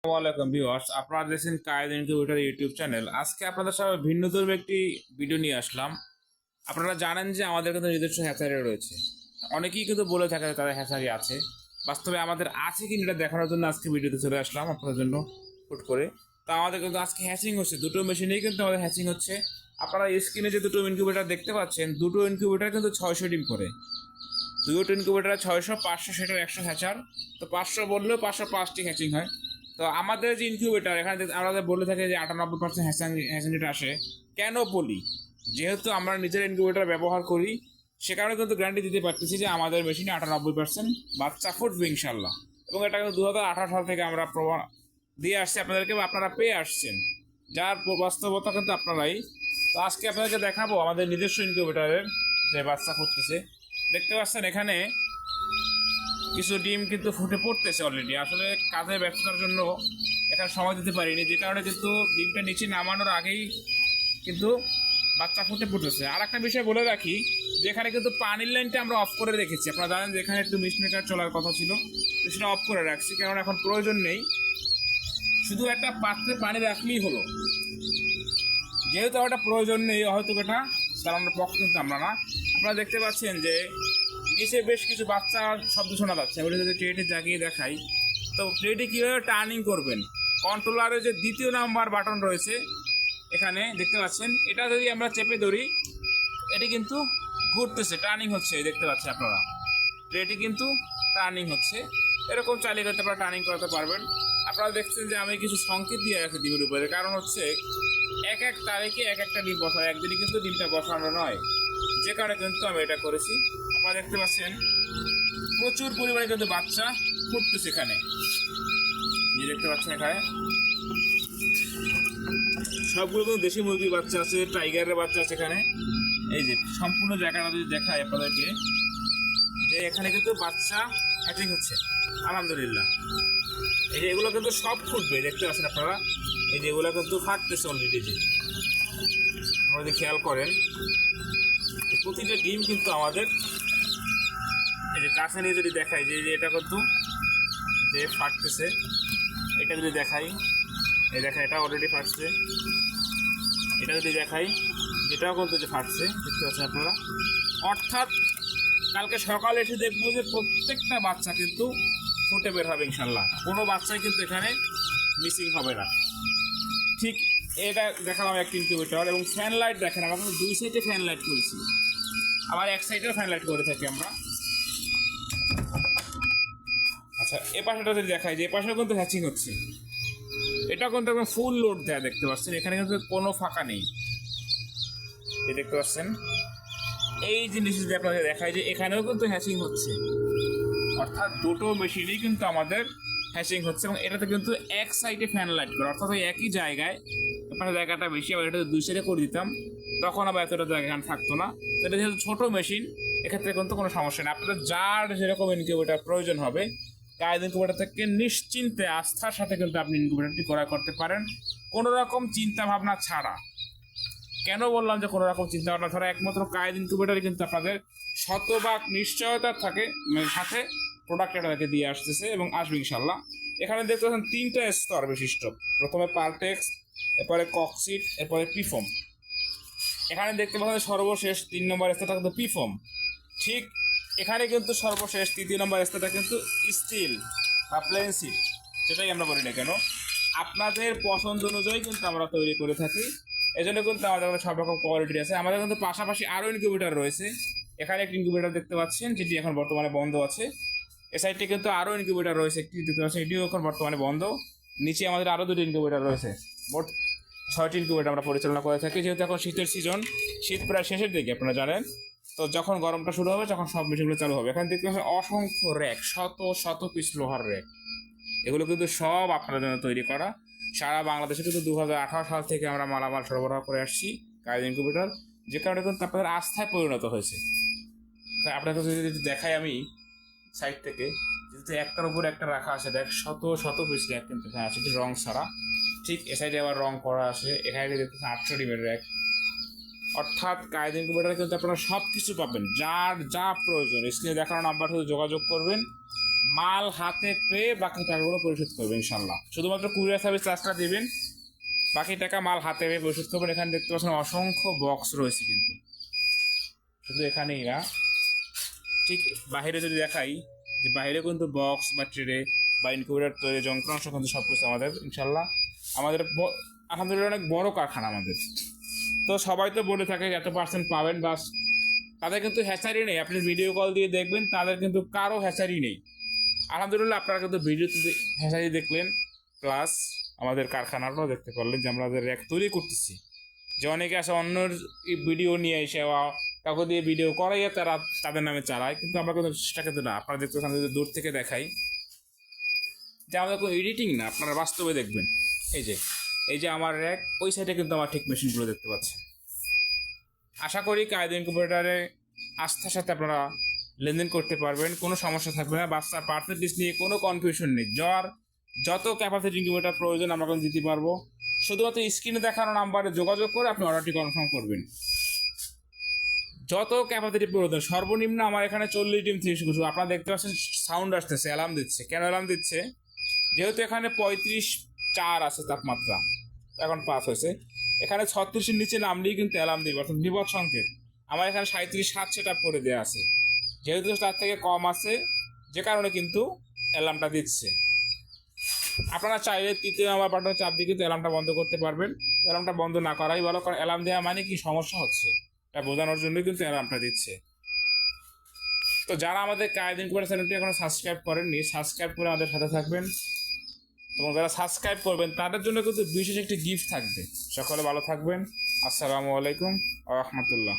ওয়ালাইকুম ভিউয়ার্স, আপনারা দেখছেন কায়েদ ইনকিউবেটর ইউটিউব চ্যানেল। আজকে আপনাদের সাথে ভিন্নধর্মী একটি ভিডিও নিয়ে আসলাম। আপনারা জানেন যে আমাদের কিন্তু নিজস্ব হ্যাচারি রয়েছে। অনেকেই কিন্তু বলে থাকে যে তাদের হ্যাচারি আছে, বাস্তবে আমাদের আছে কি এটা দেখানোর জন্য আজকে ভিডিওতে চলে আসলাম আপনাদের জন্য হুট করে। তো আমাদের কিন্তু আজকে হ্যাচিং হচ্ছে, দুটো মেশিনেই কিন্তু আমাদের হ্যাচিং হচ্ছে। আপনারা স্ক্রিনে যে দুটো ইনকিউবেটর দেখতে পাচ্ছেন, দুটো ইনকিউবেটর কিন্তু 600 ডিম করে। দুটো ইনকিউবেটর 600, 500 সেটার 100 হ্যাচার। তো 500 বললেও 505টি হ্যাচিং হয়। তো আমাদের যে ইনকিউবেটর এখানে আমাদের বলে থাকে যে 98% হ্যাচিং রেট আসে। কেন বলি? যেহেতু আমরা নিজের ইনকিউবেটর ব্যবহার করি, সে কারণে কিন্তু গ্যারান্টি দিতে পারতেছি যে আমাদের মেশিনে 98% বাচ্চা ফুটবে ইনশাল্লাহ। এবং এটা কিন্তু 2018 সাল থেকে আমরা প্রমাণ দিয়ে আসছি আপনাদেরকে, বা আপনারা পেয়ে আসছেন, যার বাস্তবতা কিন্তু আপনারাই। তো আজকে আপনাদেরকে দেখাবো আমাদের নিজস্ব ইনকিউবেটরের যে বাচ্চা ফুটতেছে। দেখতে পাচ্ছেন এখানে কিছু ডিম কিন্তু ফুটে পড়তেছে অলরেডি। আসলে কাজে ব্যস্ততার জন্য এখানে সময় দিতে পারিনি, যে কারণে কিন্তু ডিমটা নিচে নামানোর আগেই কিন্তু বাচ্চা ফুটে পড়তেছে। আর একটা বিষয় বলে রাখি, যেখানে কিন্তু পানির লাইনটা আমরা অফ করে রেখেছি। আপনারা জানেন যে এখানে একটু মিস্ট মেকার চলার কথা ছিল, তো সেটা অফ করে রাখছি, কারণ এখন প্রয়োজন নেই। শুধু একটা পাত্রে পানি রাখলেই হলো। যেহেতু একটা প্রয়োজন নেই, হয়তো এটা চালানোর পক্ষ কিন্তু আমরা না। আপনারা দেখতে পাচ্ছেন যে নিচে বেশ কিছু বাচ্চার শব্দ শোনা যাচ্ছে। আমি যদি ট্রেটে জাগিয়ে দেখাই, তো ট্রেটে কীভাবে টার্নিং করবেন, কন্ট্রোলারের যে দ্বিতীয় নাম্বার বাটন রয়েছে এখানে দেখতে পাচ্ছেন, এটা যদি আমরা চেপে ধরি, এটি কিন্তু ঘুরতেছে, টার্নিং হচ্ছে, দেখতে পাচ্ছেন আপনারা। ট্রেটি কিন্তু টার্নিং হচ্ছে। এরকম চালিয়ে করতে পারে, টার্নিং করাতে পারবেন। আপনারা দেখছেন যে আমি কিছু সংকেত দিয়ে রাখি ডিমের উপরে, কারণ হচ্ছে এক এক তারিখে এক একটা ডিম বসানো, একদিনই কিন্তু ডিমটা বসানো নয়, যে কারণে কিন্তু আমি এটা করেছি। আপনারা দেখতে পাচ্ছেন প্রচুর পরিমাণে কিন্তু বাচ্চা ফুটতেছে এখানে। দেখতে পাচ্ছেন এখানে সবগুলো কিন্তু দেশি মুরগির বাচ্চা আছে, টাইগারের বাচ্চা আছে এখানে। এই যে সম্পূর্ণ জায়গাটা যদি দেখায় আপনাদেরকে, যে এখানে কিন্তু বাচ্চা হ্যাচিং হচ্ছে আলহামদুলিল্লাহ। এই যে এগুলো কিন্তু সব ফুটবে, দেখতে পাচ্ছেন আপনারা। এই যে এগুলো কিন্তু ফাটতেছে অলরেডি। যে আপনারা যদি খেয়াল করেন, প্রতিটা ডিম কিন্তু আমাদের, এই যে কাছে নিয়ে যদি দেখাই, যে এটা কিন্তু যে ফাটতেছে, এটা যদি দেখাই, এই দেখা এটা অলরেডি ফাটছে। এটা যদি দেখাই, যেটাও কিন্তু যে ফাটছে, দেখতে পাচ্ছেন আপনারা। অর্থাৎ কালকে সকালে এসে দেখবো যে প্রত্যেকটা বাচ্চা কিন্তু ফুটে বের হবে ইনশাল্লাহ। কোনো বাচ্চাই কিন্তু এখানে মিসিং হবে না। ঠিক এটা দেখালাম একটা ইনকিউবেটর। এবং ফ্যান লাইট দেখেন, আমরা কিন্তু দুই সাইডে ফ্যান লাইট করেছি, আবার এক সাইডেও ফ্যান লাইট করে থাকি আমরা। আচ্ছা, এ পাশেটা যদি দেখাই, যে এ পাশেও কিন্তু হ্যাচিং হচ্ছে। এটা কিন্তু একদম ফুল লোড দেয়া, দেখতে পাচ্ছেন। এখানে কিন্তু কোনো ফাঁকা নেই, এই দেখতে পাচ্ছেন। এই জিনিস যদি আপনাদের দেখায়, যে এখানেও কিন্তু হ্যাচিং হচ্ছে। অর্থাৎ দুটো মেশিনেই কিন্তু আমাদের হ্যাচিং হচ্ছে। এবং এটাতে কিন্তু এক সাইডে ফ্যান লাইট করে, অর্থাৎ ওই একই জায়গায় আপনার জায়গাটা বেশি, আবার এটা দুই সাইডে করে দিতাম, তখন আবার এতটা জায়গা এখানে থাকতো না। তো এটা যেহেতু ছোটো মেশিন, এক্ষেত্রে কিন্তু কোনো সমস্যা নেই। আপনাদের যার যেরকম ইনকিউবেটর প্রয়োজন হবে, কায়েদ ইনকিউবেটর থেকে নিশ্চিন্তে আস্থার সাথে কিন্তু আপনি ইনকিউবেটরটি ক্রয় করতে পারেন, কোনো রকম চিন্তা ভাবনা ছাড়া। কেন বললাম যে কোনো রকম চিন্তা ভাবনা ছাড়া? একমাত্র কায়েদ ইনকিউবেটরই কিন্তু আপনাদের শতভাগ নিশ্চয়তার থাকে সাথে প্রোডাক্ট এটাকে দিয়ে আসতেছে এবং আসবে ইনশাল্লাহ। এখানে দেখতে পাচ্ছেন 3টা স্তর বিশিষ্ট। প্রথমে পারটেক্স, এরপরে ককসিট, এরপরে পিফোম। এখানে দেখতে পাচ্ছেন সর্বশেষ 3 নম্বর স্তরটা কিন্তু পিফোম। ঠিক এখানে কিন্তু সর্বশেষ 3 নম্বর স্তরটা কিন্তু স্টিল বা প্লেন সিট, যেটাই আমরা বলি না কেন, আপনাদের পছন্দ অনুযায়ী কিন্তু আমরা তৈরি করে থাকি। এই জন্য কিন্তু আমাদের কাছে সব রকম কোয়ালিটি আছে। আমাদের কিন্তু পাশাপাশি আরও ইনকিউবেটর রয়েছে। এখানে একটি ইনকিউবেটর দেখতে পাচ্ছেন, যেটি এখন বর্তমানে বন্ধ আছে। এ সাইডে কিন্তু আরও ইনকিউবেটর রয়েছে, একটি দেখতে পাচ্ছেন, এটিও এখন বর্তমানে বন্ধ। নিচে আমাদের আরও 2টি ইনকিউবেটর রয়েছে। মোট 6টি ইনকিউবেটর আমরা পরিচালনা করে থাকি। যেহেতু এখন শীতের সিজন, শীত প্রায় শেষের দিকে আপনারা জানেন, তো যখন গরমটা শুরু হবে তখন সব মেশিনগুলো চালু হবে। এখানে দেখতে পাচ্ছেন অসংখ্য র্যাক, শত শত পিস লোহার র্যাক। এগুলো কিন্তু সব আপনাদের জন্য তৈরি করা। সারা বাংলাদেশে কিন্তু 2018 সাল থেকে আমরা মালামাল সরবরাহ করে আসছি কায়েদ ইনকিউবেটর, যে কারণে কিন্তু আপনাদের আস্থায় পরিণত হয়েছে। আপনার কাছে যদি দেখাই আমি সাইড থেকে, যেহেতু একটার উপর একটা রাখা আছে, দেখ শত শত পিস র্যাক কিন্তু এখানে আছে, রং ছাড়া। ঠিক এ সাইডে আবার রং করা আছে। এখানে দেখতেছেন 800 ডিমের র্যাক। অর্থাৎ কায়েদ ইনকিউবেটরে কিন্তু আপনারা সব কিছু পাবেন, যার যা প্রয়োজন। স্ক্রিনে দেখানো নাম্বার শুধু যোগাযোগ করবেন, মাল হাতে পেয়ে বাকি টাকাগুলো পরিশোধ করবেন ইনশাল্লাহ। শুধুমাত্র কুরিয়ার সার্ভিস চার্জটা দিবেন, বাকি টাকা মাল হাতে পেয়ে পরিশোধ করবেন। এখানে দেখতে পাচ্ছেন অসংখ্য বক্স রয়েছে, কিন্তু শুধু এখানেই না, ঠিক বাইরে যদি দেখাই যে বাইরে কিন্তু বক্স বা ট্রে বা ইনকিউবেটর তৈরি যন্ত্রাংশ কিন্তু সব কিছু আমাদের ইনশাল্লাহ। আমাদের আলহামদুলিল্লাহ অনেক বড় কারখানা আমাদের। তো সবাই তো বলে থাকে এত পার্সেন্ট পাবেন, বাস তাদের কিন্তু হ্যাচারি নেই। আপনি ভিডিও কল দিয়ে দেখবেন তাদের কিন্তু কারো হ্যাচারি নেই। আলহামদুলিল্লাহ আপনারা কিন্তু ভিডিওতে হ্যাচারি দেখলেন, প্লাস আমাদের কারখানাটাও দেখতে পারলেন যে আমরা র্যাক তৈরি করতেছি। যে অনেকে আসে অন্যর ভিডিও নিয়ে এসে কাউকে দিয়ে ভিডিও করাইয়া তারা তাদের নামে চালায়, কিন্তু আমরা কিন্তু সেটা কিন্তু না। আপনারা দেখতে পাচ্ছেন যদি দূর থেকে দেখাই যে আমাদের কোনো এডিটিং না, আপনারা বাস্তবে দেখবেন। এই যে আমার র্যাক, ওই সাইডে কিন্তু আমার ঠিক মেশিনগুলো দেখতে পাচ্ছেন। আশা করি কায়দা ইনকিউবেটরে আস্থার সাথে আপনারা লেনদেন করতে পারবেন, কোনো সমস্যা থাকবে না। বাচ্চার পার্সেন্টেজ নিয়ে কোনো কনফিউশন নেই। যত ক্যাপাসিটি ইনকিউবেটর প্রয়োজন আমরা কিন্তু দিতে পারবো। শুধুমাত্র স্ক্রিনে দেখানো নাম্বারে যোগাযোগ করে আপনি অর্ডারটি কনফার্ম করবেন। যত ক্যাপাসিটি প্রয়োজন, সর্বনিম্ন আমার এখানে 40 ডিম থেকে শুরু। আপনারা দেখতে পাচ্ছেন সাউন্ড আসতেছে, অ্যালার্ম দিচ্ছে। কেন অ্যালার্ম দিচ্ছে? যেহেতু এখানে 35.4 আছে তাপমাত্রা, এখন 5 হয়েছে। এখানে 36-এর নিচে নামলেই কিন্তু অ্যালার্ম দিবে, অর্থাৎ বিপদ সংকেত। আমার এখানে 37.7 সেট আপ করে দেওয়া আছে, যেহেতু তার থেকে কম আছে, যে কারণে কিন্তু অ্যালার্মটা দিচ্ছে। আপনারা চাইলে 3 নাম্বার বাটনে চাপ দিয়ে কিন্তু অ্যালার্মটা বন্ধ করতে পারবেন। অ্যালার্মটা বন্ধ না করাই ভালো, কারণ অ্যালার্ম দেওয়া মানে কি সমস্যা হচ্ছে এটা বোঝানোর জন্যই কিন্তু অ্যালার্মটা দিচ্ছে। তো যারা আমাদের কায়দা ইনকিউবেটর চ্যানেলটি এখনো সাবস্ক্রাইব করেননি, সাবস্ক্রাইব করে আমাদের সাথে থাকবেন, এবং যারা সাবস্ক্রাইব করবেন তাদের জন্য কিন্তু বিশেষ একটি গিফট থাকবে। সকলে ভালো থাকবেন। আসসালামু আলাইকুম ওয়া রাহমাতুল্লাহ।